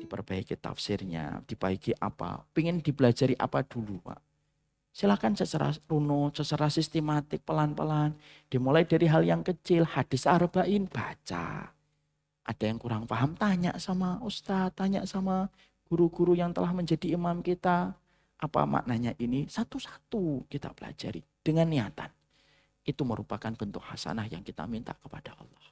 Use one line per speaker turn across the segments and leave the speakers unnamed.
Diperbaiki tafsirnya, diperbaiki apa, pengen dipelajari apa dulu Pak. Silakan secara runut, secara sistematik, pelan-pelan. Dimulai dari hal yang kecil, hadis arba'in, baca. Ada yang kurang paham, tanya sama ustadz, tanya sama guru-guru yang telah menjadi imam kita. Apa maknanya ini? Satu-satu kita pelajari dengan niatan. Itu merupakan bentuk hasanah yang kita minta kepada Allah.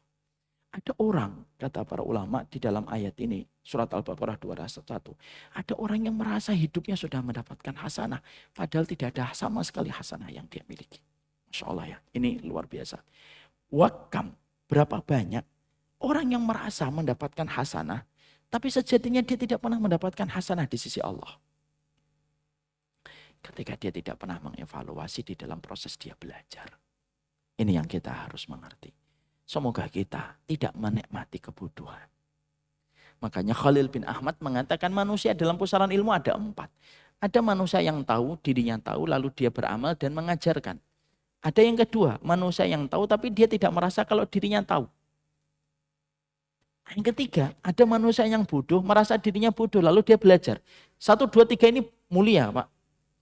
Ada orang, kata para ulama di dalam ayat ini, surat Al-Baqarah 201. Ada orang yang merasa hidupnya sudah mendapatkan hasanah. Padahal tidak ada sama sekali hasanah yang dia miliki. Masya Allah ya, ini luar biasa. Wakam, berapa banyak orang yang merasa mendapatkan hasanah, tapi sejatinya dia tidak pernah mendapatkan hasanah di sisi Allah. Ketika dia tidak pernah mengevaluasi di dalam proses dia belajar. Ini yang kita harus mengerti. Semoga kita tidak menikmati kebutuhan. Makanya Khalil bin Ahmad mengatakan manusia dalam pusaran ilmu ada 4. Ada manusia yang tahu, dirinya tahu, lalu dia beramal dan mengajarkan. Ada yang kedua, manusia yang tahu tapi dia tidak merasa kalau dirinya tahu. Yang ketiga, ada manusia yang bodoh, merasa dirinya bodoh, lalu dia belajar. 1, 2, 3 ini mulia Pak.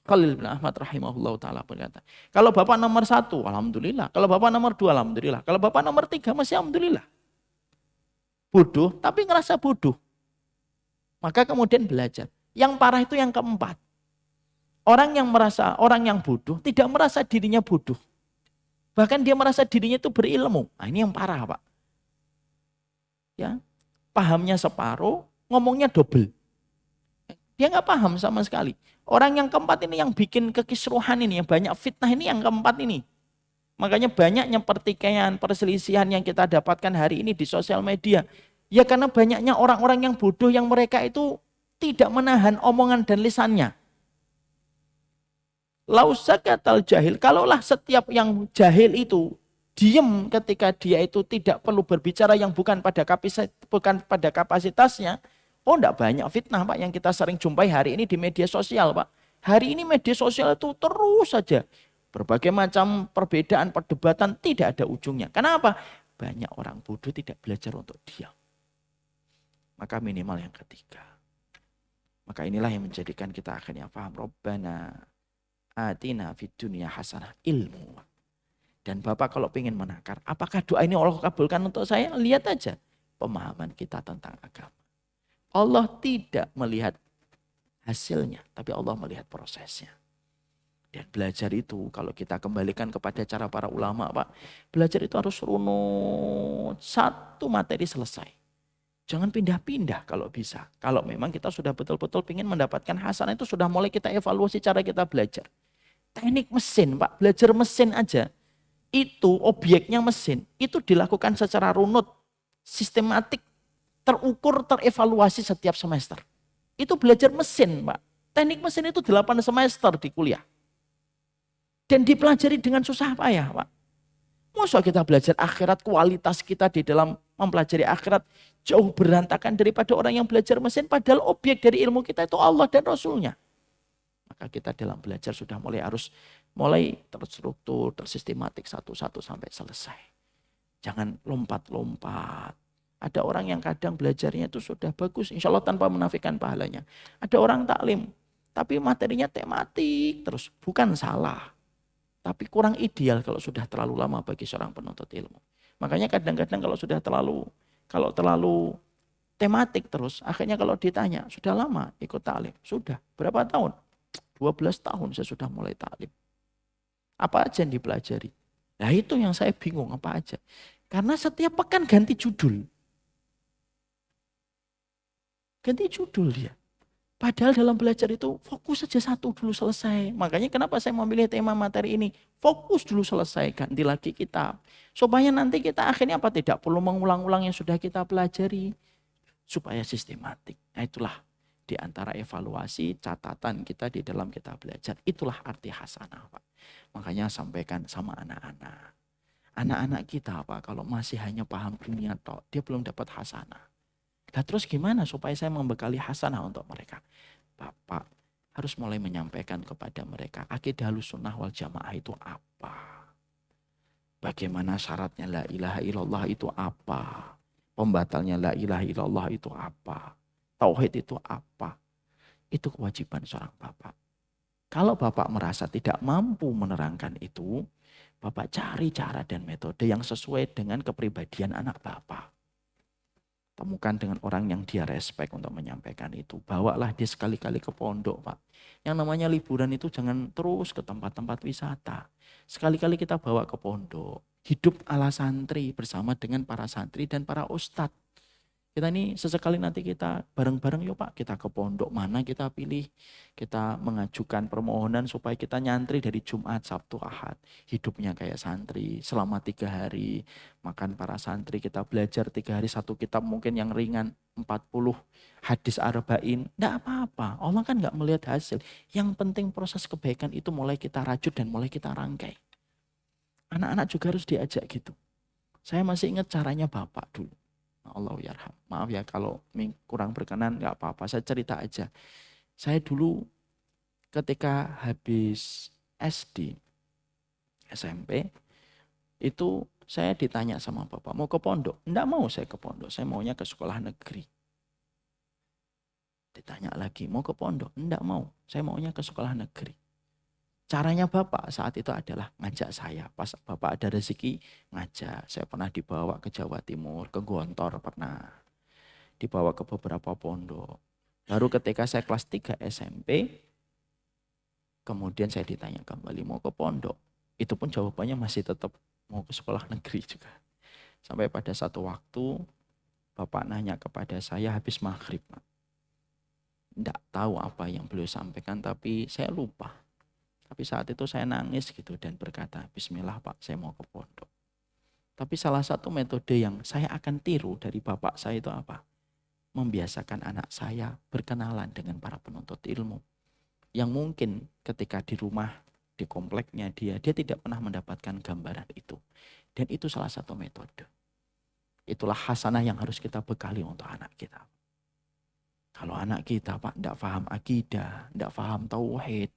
Khalil bin Ahmad rahimahullah ta'ala berkata, kalau Bapak nomor 1, alhamdulillah. Kalau Bapak nomor 2, alhamdulillah. Kalau Bapak nomor 3, masih alhamdulillah. Bodoh, tapi ngerasa bodoh. Maka kemudian belajar. Yang parah itu yang keempat. Orang yang bodoh, tidak merasa dirinya bodoh. Bahkan dia merasa dirinya itu berilmu. Nah, ini yang parah Pak. Ya, pahamnya separuh, ngomongnya double. Dia nggak paham sama sekali. Orang yang keempat ini yang bikin kekisruhan ini, yang banyak fitnah ini yang keempat ini. Makanya banyaknya pertikaian, perselisihan yang kita dapatkan hari ini di sosial media. Ya karena banyaknya orang-orang yang bodoh yang mereka itu tidak menahan omongan dan lisannya. Lausakatal jahil, kalaulah setiap yang jahil itu diem ketika dia itu tidak perlu berbicara yang bukan pada kapasitasnya. Oh enggak banyak fitnah Pak yang kita sering jumpai hari ini di media sosial Pak. Hari ini media sosial itu terus saja. Berbagai macam perbedaan, perdebatan tidak ada ujungnya. Kenapa? Banyak orang bodoh tidak belajar untuk diam. Maka minimal yang ketiga. Maka inilah yang menjadikan kita akhirnya paham. Rabbana atina fid dunya hasanah, ilmu. Dan Bapak kalau ingin menakar, apakah doa ini Allah kabulkan untuk saya? Lihat aja pemahaman kita tentang agama. Allah tidak melihat hasilnya, tapi Allah melihat prosesnya. Dan belajar itu, kalau kita kembalikan kepada cara para ulama, Pak, belajar itu harus runut, satu materi selesai. Jangan pindah-pindah kalau bisa. Kalau memang kita sudah betul-betul ingin mendapatkan hasanah, itu sudah mulai kita evaluasi cara kita belajar. Teknik mesin, Pak, belajar mesin aja. Itu objeknya mesin, itu dilakukan secara runut, sistematik, terukur, terevaluasi setiap semester. Itu belajar mesin, Pak. Teknik mesin itu 8 semester di kuliah. Dan dipelajari dengan susah payah, Pak. Masa kita belajar akhirat, kualitas kita di dalam mempelajari akhirat jauh berantakan daripada orang yang belajar mesin, padahal objek dari ilmu kita itu Allah dan Rasulnya. Maka kita dalam belajar sudah mulai terstruktur, tersistematik satu-satu sampai selesai. Jangan lompat-lompat. Ada orang yang kadang belajarnya itu sudah bagus, insya Allah tanpa menafikan pahalanya. Ada orang taklim, tapi materinya tematik terus. Bukan salah, tapi kurang ideal kalau sudah terlalu lama bagi seorang penuntut ilmu. Makanya kadang-kadang kalau sudah terlalu tematik terus, akhirnya kalau ditanya, sudah lama ikut taklim? Sudah, berapa tahun? 12 tahun saya sudah mulai taklim. Apa aja yang dipelajari? Nah itu yang saya bingung, apa aja. Karena setiap pekan ganti judul. Ganti judul dia. Padahal dalam belajar itu fokus saja satu dulu selesai. Makanya kenapa saya memilih tema materi ini. Fokus dulu selesai, ganti lagi kitab. Supaya nanti kita akhirnya tidak perlu mengulang-ulang yang sudah kita pelajari. Supaya sistematik. Nah itulah di antara evaluasi catatan kita di dalam kita belajar. Itulah arti hasanah Pak. Makanya sampaikan sama anak-anak. Anak-anak kita Pak kalau masih hanya paham dunia tok, dia belum dapat hasanah. Nah terus gimana supaya saya membekali hasanah untuk mereka? Bapak harus mulai menyampaikan kepada mereka akidah Ahlussunnah wal Jamaah itu apa. Bagaimana syaratnya la ilaha illallah itu apa? Pembatalnya la ilaha illallah itu apa? Tauhid itu apa? Itu kewajiban seorang bapak. Kalau bapak merasa tidak mampu menerangkan itu, bapak cari cara dan metode yang sesuai dengan kepribadian anak bapak. Temukan dengan orang yang dia respect untuk menyampaikan itu. Bawalah dia sekali-kali ke pondok, Pak. Yang namanya liburan itu jangan terus ke tempat-tempat wisata. Sekali-kali kita bawa ke pondok. Hidup ala santri bersama dengan para santri dan para ustadz. Kita ini sesekali nanti kita bareng-bareng yuk Pak, kita ke pondok mana kita pilih. Kita mengajukan permohonan supaya kita nyantri dari Jumat, Sabtu, Ahad. Hidupnya kayak santri selama 3 hari. Makan para santri, kita belajar 3 hari satu kitab mungkin yang ringan. 40 hadis arba'in. Tidak apa-apa, Allah kan nggak melihat hasil. Yang penting proses kebaikan itu mulai kita rajut dan mulai kita rangkai. Anak-anak juga harus diajak gitu. Saya masih ingat caranya Bapak dulu. Allah yarham. Maaf ya kalau kurang berkenan nggak apa-apa, saya cerita aja. Saya dulu ketika habis SD, SMP, itu saya ditanya sama bapak, mau ke pondok? Enggak mau saya ke pondok, saya maunya ke sekolah negeri. Ditanya lagi, mau ke pondok? Enggak mau, saya maunya ke sekolah negeri. Caranya bapak saat itu adalah ngajak saya. Pas bapak ada rezeki, ngajak. Saya pernah dibawa ke Jawa Timur, ke Gontor pernah. Dibawa ke beberapa pondok. Baru ketika saya kelas 3 SMP, kemudian saya ditanya kembali mau ke pondok. Itu pun jawabannya masih tetap mau ke sekolah negeri juga. Sampai pada satu waktu, bapak nanya kepada saya habis maghrib. Tidak tahu apa yang beliau sampaikan, tapi saya lupa. Tapi saat itu saya nangis gitu dan berkata, bismillah Pak, saya mau ke pondok. Tapi salah satu metode yang saya akan tiru dari bapak saya itu apa? Membiasakan anak saya berkenalan dengan para penuntut ilmu. Yang mungkin ketika di rumah, di kompleknya dia tidak pernah mendapatkan gambaran itu. Dan itu salah satu metode. Itulah hasanah yang harus kita bekali untuk anak kita. Kalau anak kita Pak tidak paham akidah, tidak paham tauhid,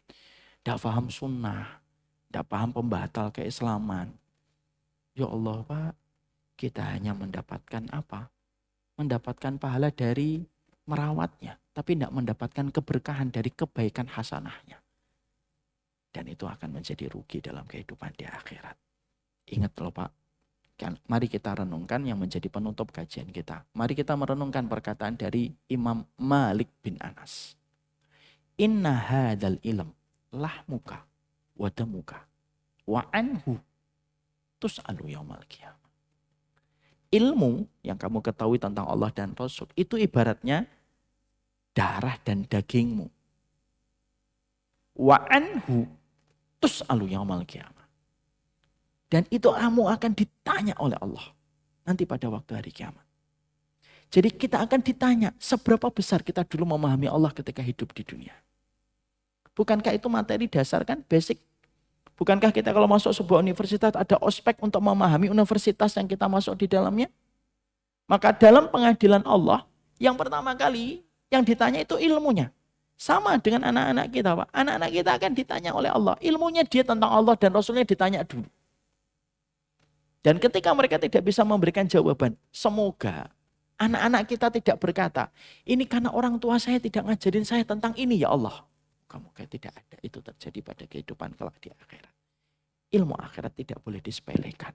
tidak paham sunnah, tidak paham pembatal keislaman. Ya Allah Pak, kita hanya mendapatkan apa? Mendapatkan pahala dari merawatnya, tapi tidak mendapatkan keberkahan dari kebaikan hasanahnya. Dan itu akan menjadi rugi dalam kehidupan di akhirat. Ingat loh Pak, kan, mari kita renungkan yang menjadi penutup kajian kita. Mari kita merenungkan perkataan dari Imam Malik bin Anas. Inna hadal ilm lahmuka wadamuka wa anhu tus'alu yaumal qiyamah. Ilmu yang kamu ketahui tentang Allah dan Rasul itu ibaratnya darah dan dagingmu. Wa anhu tus'alu yaumal qiyamah. Dan itu kamu akan ditanya oleh Allah nanti pada waktu hari kiamat. Jadi kita akan ditanya seberapa besar kita dulu memahami Allah ketika hidup di dunia. Bukankah itu materi dasar kan, basic? Bukankah kita kalau masuk sebuah universitas ada ospek untuk memahami universitas yang kita masuk di dalamnya? Maka dalam pengadilan Allah, yang pertama kali yang ditanya itu ilmunya. Sama dengan anak-anak kita Pak. Anak-anak kita akan ditanya oleh Allah. Ilmunya dia tentang Allah dan Rasulnya ditanya dulu. Dan ketika mereka tidak bisa memberikan jawaban, semoga anak-anak kita tidak berkata, ini karena orang tua saya tidak ngajarin saya tentang ini ya Allah. Moga-moga tidak ada itu terjadi pada kehidupan kelak di akhirat. Ilmu akhirat tidak boleh disepelekan.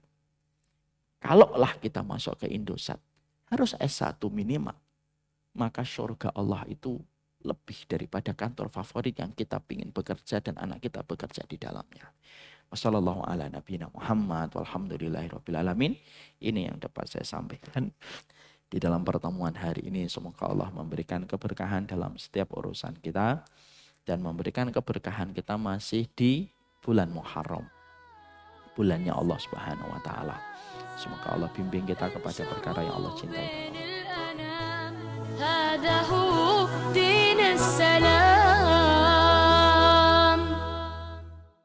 Kalaulah kita masuk ke Indosat, harus S1 minimal. Maka surga Allah itu lebih daripada kantor favorit yang kita ingin bekerja dan anak kita bekerja di dalamnya. Wassallallahu ala nabiyina Muhammad walhamdulillahirabbil alamin. Ini yang dapat saya sampaikan di dalam pertemuan hari ini. Semoga Allah memberikan keberkahan dalam setiap urusan kita. Dan memberikan keberkahan kita masih di bulan Muharram. Bulannya Allah Subhanahu wa Ta'ala. Semoga Allah bimbing kita kepada perkara yang Allah cintai.